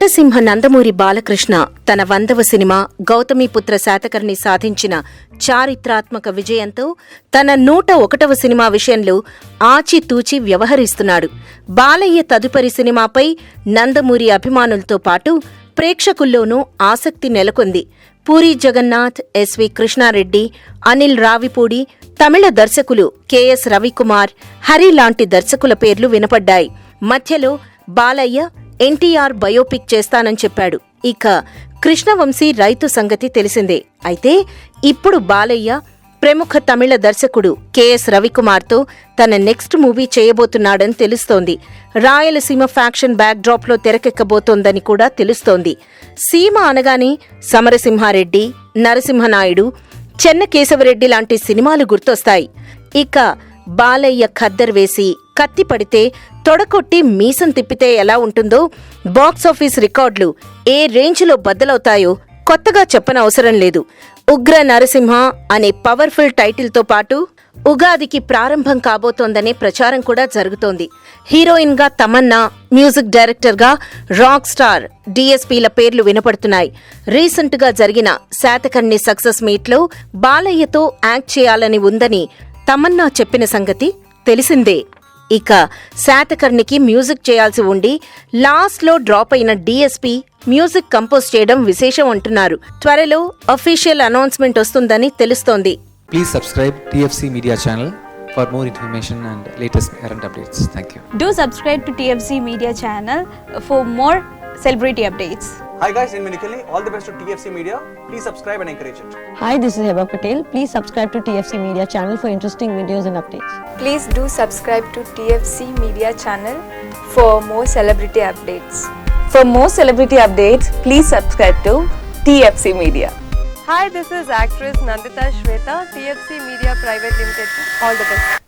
నరసింహ నందమూరి బాలకృష్ణ తన 100వ సినిమా గౌతమిపుత్ర శాతకర్ణి సాధించిన చారిత్రాత్మక విజయంతో తన 101వ సినిమా విషయంలో ఆచితూచి వ్యవహరిస్తున్నాడు. బాలయ్య తదుపరి సినిమాపై నందమూరి అభిమానులతో పాటు ప్రేక్షకుల్లోనూ ఆసక్తి నెలకొంది. పూరీ జగన్నాథ్, ఎస్వి కృష్ణారెడ్డి, అనిల్ రావిపూడి, తమిళ దర్శకులు కెఎస్ రవికుమార్, హరి లాంటి దర్శకుల పేర్లు వినపడ్డాయి. మధ్యలో బాలయ్య ఎన్టీఆర్ బయోపిక్ చేస్తానని చెప్పాడు. ఇక కృష్ణవంశీ రైతు సంగతి తెలిసిందే. అయితే ఇప్పుడు బాలయ్య ప్రముఖ తమిళ దర్శకుడు కెఎస్ రవికుమార్తో తన నెక్స్ట్ మూవీ చేయబోతున్నాడని తెలుస్తోంది. రాయలసీమ ఫ్యాక్షన్ బ్యాక్ డ్రాప్లో తెరకెక్కబోతోందని కూడా తెలుస్తోంది. సీమ అనగానే సమరసింహారెడ్డి, నరసింహనాయుడు, చెన్నకేశవరెడ్డి లాంటి సినిమాలు గుర్తొస్తాయి. ఇక బాలయ్య ఖద్దర్ వేసి కత్తి పడితే తొడకొట్టి మీసం తిప్పితే ఎలా ఉంటుందో, బాక్సాఫీస్ రికార్డులు ఏ రేంజ్లో బద్దలవుతాయో కొత్తగా చెప్పనవసరం లేదు. ఉగ్ర నరసింహ అనే పవర్ఫుల్ టైటిల్తో పాటు ఉగాదికి ప్రారంభం కాబోతోందనే ప్రచారం కూడా జరుగుతోంది. హీరోయిన్ గా తమన్నా, మ్యూజిక్ డైరెక్టర్ గా రాక్ స్టార్ డిఎస్పీల పేర్లు వినపడుతున్నాయి. రీసెంట్ గా జరిగిన శాతకర్ణి సక్సెస్ మీట్లో బాలయ్యతో యాక్ట్ చేయాలని ఉందని తమన్నా చెప్పిన సంగతి తెలిసిందే. ఇక శాతకర్ణికి మ్యూజిక్ చేయాల్సి ఉండి లాస్ట్లో డ్రాప్ అయిన డిఎస్పీ మ్యూజిక్ కంపోజ్ చేయడం విశేషం అంటున్నారు. త్వరలో అఫీషియల్ అనౌన్స్మెంట్ వస్తుందని తెలుస్తోంది. Please subscribe TFC Media channel for more information and latest current updates. Thank you. Do subscribe to TFC Media channel for more celebrity updates. Hi guys, in Minikali, all the best to TFC Media. Please subscribe and encourage it. Hi, this is Heba Patel. Please subscribe to TFC Media channel for interesting videos and updates. Please do subscribe to TFC Media channel for more celebrity updates. For more celebrity updates, please subscribe to TFC Media. Hi, this is actress Nandita Shweta, TFC Media Private Limited. All the best.